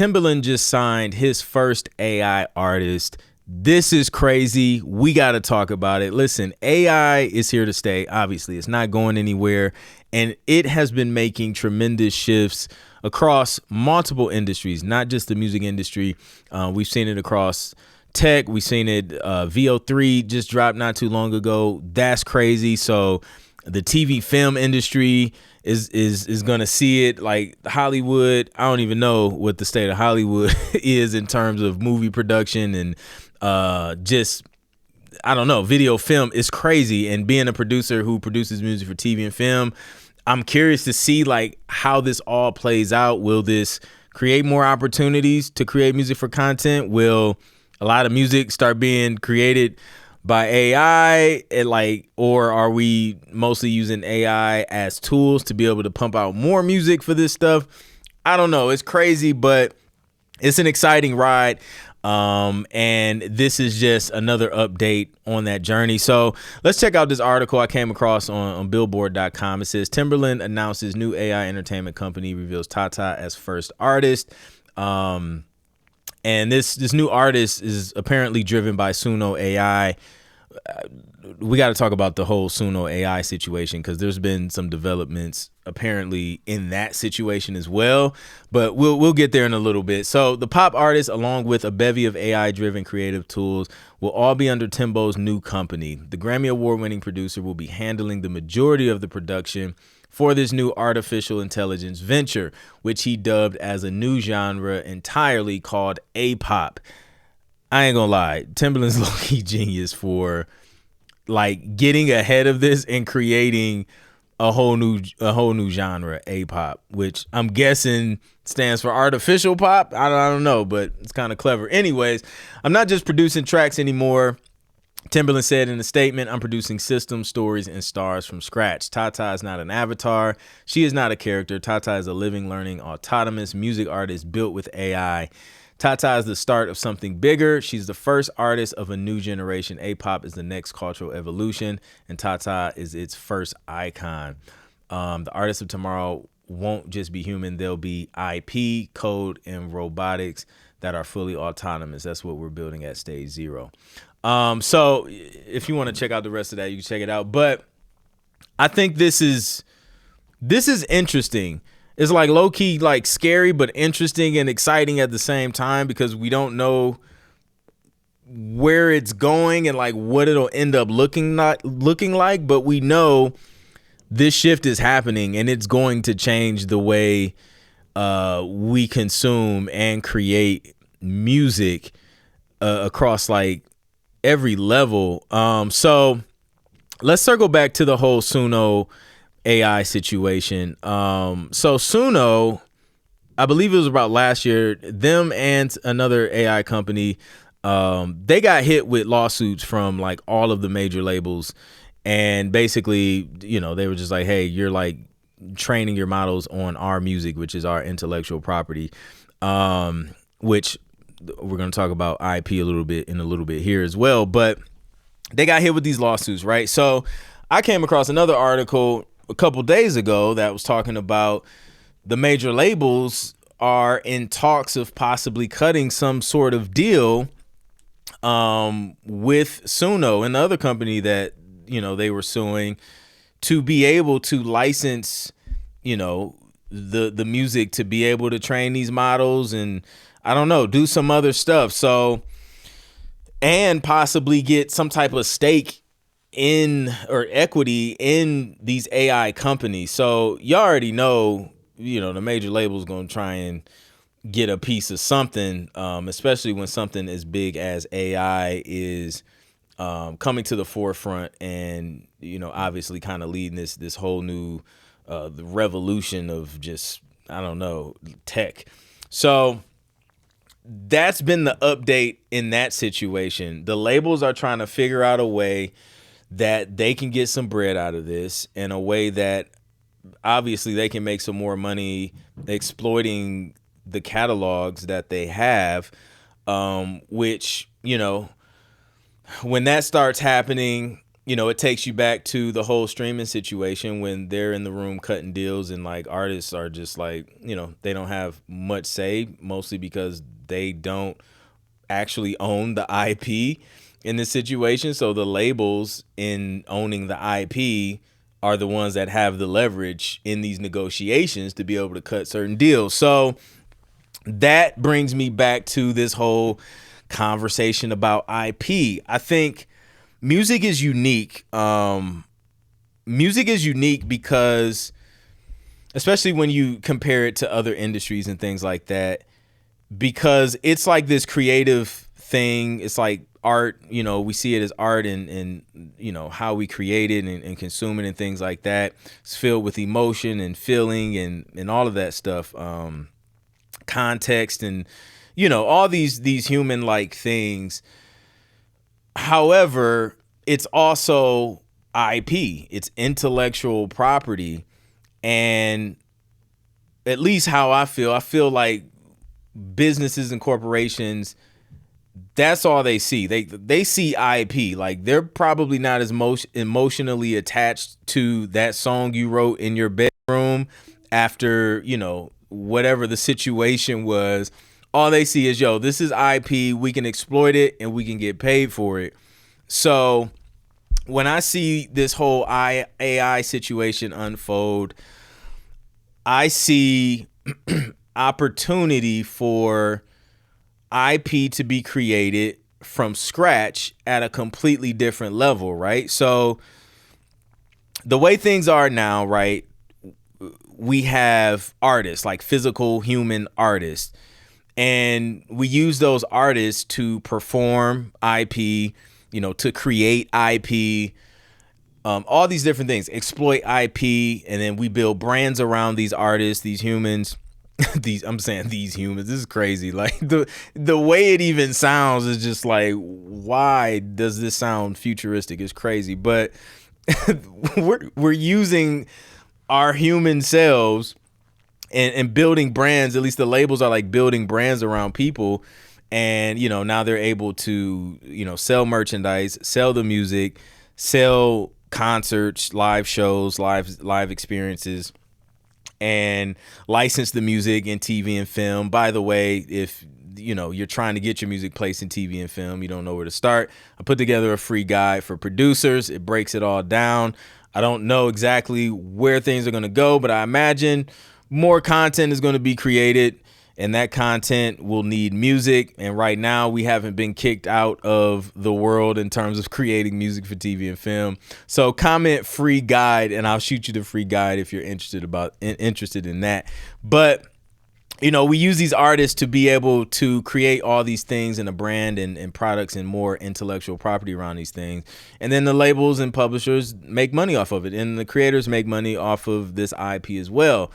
Timbaland just signed his first AI artist. This is crazy. We got to talk about it. Listen, AI is here to stay. Obviously, it's not going anywhere. And it has been making tremendous shifts across multiple industries, not just the music industry. We've seen it across tech. We've seen it. VO3 just dropped not too long ago. That's crazy. So the TV film industry is going to see it. Like Hollywood, I don't even know what the state of Hollywood is in terms of movie production and just, I don't know, video film is crazy. And being a producer who produces music for TV and film, I'm curious to see like how this all plays out. Will this create more opportunities to create music for content? Will a lot of music start being created by AI, or are we mostly using AI as tools to be able to pump out more music for this stuff? I don't know. It's crazy, but it's an exciting ride. And this is just another update on that journey. So let's check out this article I came across on billboard.com. It says Timbaland announces new AI entertainment company, reveals TaTa as first artist. And this new artist is apparently driven by Suno AI. We got to talk about the whole Suno AI situation because there's been some developments apparently in that situation as well, but we'll get there in a little bit. So the pop artist, along with a bevy of AI-driven creative tools, will all be under Timbo's new company. The Grammy Award-winning producer will be handling the majority of the production for this new artificial intelligence venture, which he dubbed as a new genre entirely called A-pop. I ain't gonna lie, Timbaland's low-key genius for like getting ahead of this and creating a whole new genre, A-pop, which I'm guessing stands for artificial pop. I don't know, but it's kind of clever. Anyways, I'm not just producing tracks anymore. Timbaland said in a statement, I'm producing systems, stories, and stars from scratch. TaTa is not an avatar. She is not a character. TaTa is a living, learning, autonomous music artist built with AI. TaTa is the start of something bigger. She's the first artist of a new generation. A-pop is the next cultural evolution, and TaTa is its first icon. The artists of tomorrow won't just be human. They'll be IP, code, and robotics that are fully autonomous. That's what we're building at stage 0. So if you want to check out the rest of that, you can check it out. But I think this is interesting. It's like low-key like scary but interesting and exciting at the same time because we don't know where it's going and like what it'll end up looking like, but we know this shift is happening and it's going to change the way we consume and create music across like every level. So let's circle back to the whole Suno AI situation. So Suno, I believe it was about last year, them and another AI company, they got hit with lawsuits from like all of the major labels. And basically, you know, they were just like, hey, you're like training your models on our music, which is our intellectual property, which we're going to talk about IP in a little bit here as well. But they got hit with these lawsuits, right? So I came across another article a couple days ago that was talking about the major labels are in talks of possibly cutting some sort of deal with Suno and the other company that, you know, they were suing to be able to license, you know, the music to be able to train these models and I don't know, do some other stuff. So, and possibly get some type of stake in or equity in these AI companies. So you already know, you know, the major label's going to try and get a piece of something, especially when something as big as AI is coming to the forefront and, you know, obviously kind of leading this whole new the revolution of just, I don't know, tech. So that's been the update in that situation. The labels are trying to figure out a way that they can get some bread out of this in a way that obviously they can make some more money exploiting the catalogs that they have, which, you know, when that starts happening, it takes you back to the whole streaming situation when they're in the room cutting deals, and like artists are just like, they don't have much say, mostly because they don't actually own the IP in this situation. So the labels in owning the IP are the ones that have the leverage in these negotiations to be able to cut certain deals. So that brings me back to this whole conversation about IP. I think music is unique. Music is unique because, especially when you compare it to other industries and things like that, because it's like this creative thing. It's like art, we see it as art, and how we create it and consume it and things like that. It's filled with emotion and feeling and all of that stuff. Context and, all these human like things. However, it's also IP, it's intellectual property. And at least how I feel like businesses and corporations, that's all they see. They see IP. Like, they're probably not as emotionally attached to that song you wrote in your bedroom after, whatever the situation was. All they see is, this is IP. We can exploit it and we can get paid for it. So when I see this whole AI situation unfold, I see opportunity for IP to be created from scratch at a completely different level, right? So the way things are now, right, we have artists, like physical human artists, and we use those artists to perform IP, to create IP, all these different things, exploit IP, and then we build brands around these artists, these humans. I'm saying these humans. This is crazy. Like, the way it even sounds is just like, why does this sound futuristic? It's crazy. But we're using our human selves and building brands. At least the labels are like building brands around people. And, now they're able to, sell merchandise, sell the music, sell concerts, live shows, live experiences, and license the music in TV and film. By the way, if you're trying to get your music placed in TV and film, you don't know where to start, I put together a free guide for producers. It breaks it all down. I don't know exactly where things are going to go, but I imagine more content is going to be created, and that content will need music. And right now we haven't been kicked out of the world in terms of creating music for TV and film. So comment free guide and I'll shoot you the free guide if you're interested in that. But, we use these artists to be able to create all these things in a brand and products and more intellectual property around these things. And then the labels and publishers make money off of it, and the creators make money off of this IP as well.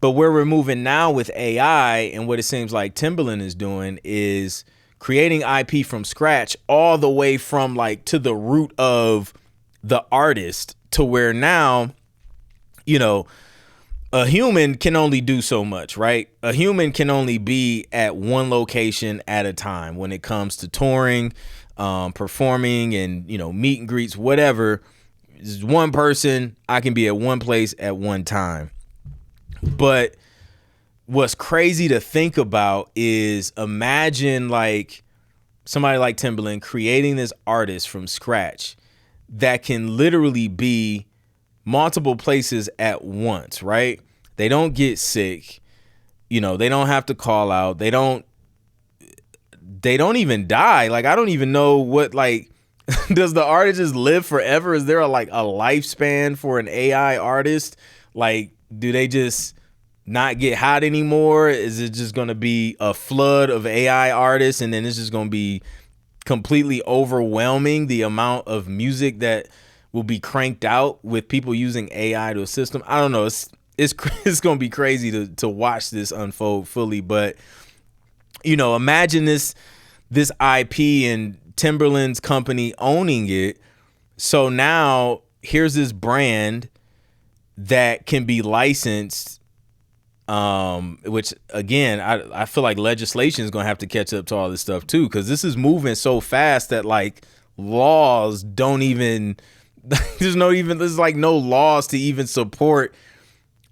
But where we're moving now with AI, and what it seems like Timbaland is doing, is creating IP from scratch, all the way from like to the root of the artist, to where now, a human can only do so much, right? A human can only be at one location at a time when it comes to touring, performing, and, meet and greets, whatever. Just one person, I can be at one place at one time. But what's crazy to think about is, imagine like somebody like Timbaland creating this artist from scratch that can literally be multiple places at once, right? They don't get sick, they don't have to call out, they don't even die. Like, I don't even know what, like, does the artist just live forever? Is there a lifespan for an AI artist? Like, do they just not get hot anymore? Is it just going to be a flood of AI artists, and then it's just going to be completely overwhelming, the amount of music that will be cranked out with people using AI to assist them? I don't know. It's going to be crazy to watch this unfold fully. But, imagine this IP and Timbaland's company owning it. So now here's this brand that can be licensed, which again, I feel like legislation is going to have to catch up to all this stuff too, because this is moving so fast that like laws don't even There's like no laws to even support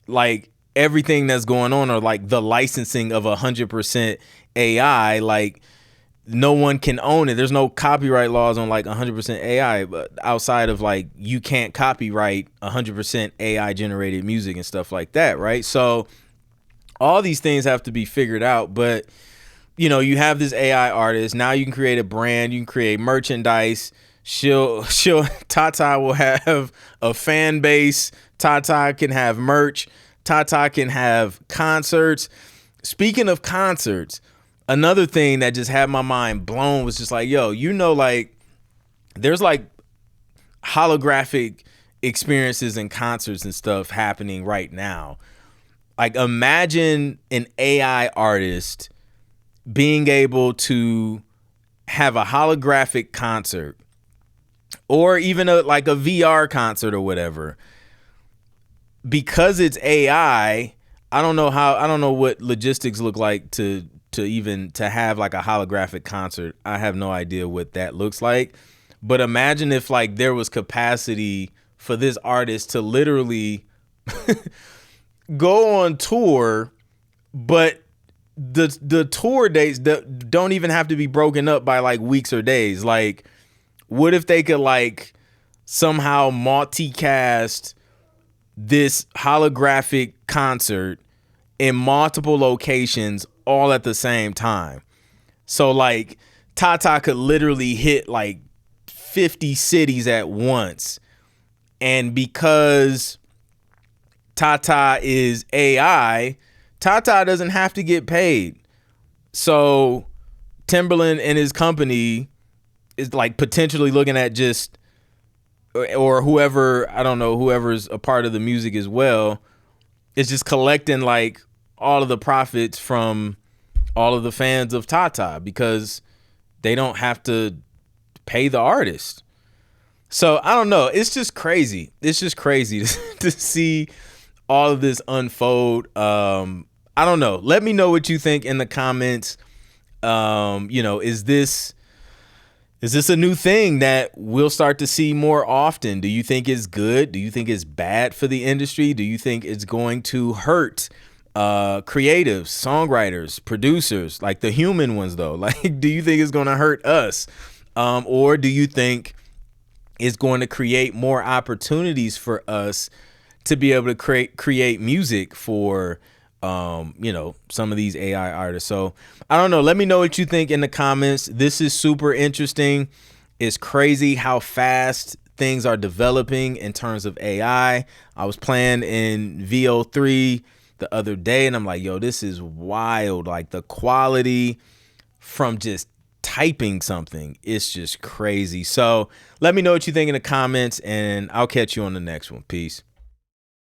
like everything that's going on, or like the licensing of 100% AI. Like no one can own it. There's no copyright laws on like 100% AI, but outside of like you can't copyright 100% AI generated music and stuff like that, right? So all these things have to be figured out. But you know, you have this AI artist. Now you can create a brand, you can create merchandise. TaTa will have a fan base. TaTa can have merch. TaTa can have concerts. Speaking of concerts, another thing that just had my mind blown was just like, yo, you know, like there's like holographic experiences and concerts and stuff happening right now. Like imagine an AI artist being able to have a holographic concert, or even like a VR concert or whatever. Because it's AI, I don't know what logistics look like to have like a holographic concert. I have no idea what that looks like. But imagine if like there was capacity for this artist to literally go on tour, but the tour dates that don't even have to be broken up by like weeks or days. Like, what if they could like somehow multicast this holographic concert in multiple locations all at the same time? So like TaTa could literally hit like 50 cities at once. And because TaTa is AI, TaTa doesn't have to get paid. So Timbaland and his company is like potentially looking at just, or whoever, I don't know, whoever's a part of the music as well, is just collecting like all of the profits from all of the fans of TaTa, because they don't have to pay the artist. So I don't know. It's just crazy. It's just crazy to see all of this unfold. I don't know. Let me know what you think in the comments. You know, is this a new thing that we'll start to see more often? Do you think it's good? Do you think it's bad for the industry? Do you think it's going to hurt creatives, songwriters, producers, like the human ones though? Like, do you think it's going to hurt us? Or do you think it's going to create more opportunities for us to be able to create music for you know, some of these AI artists? So I don't know. Let me know what you think in the comments. This is super interesting. It's crazy how fast things are developing in terms of AI. I was playing in VO3 the other day and I'm like, yo, this is wild. Like the quality from just typing something, it's just crazy. So let me know what you think in the comments and I'll catch you on the next one. Peace.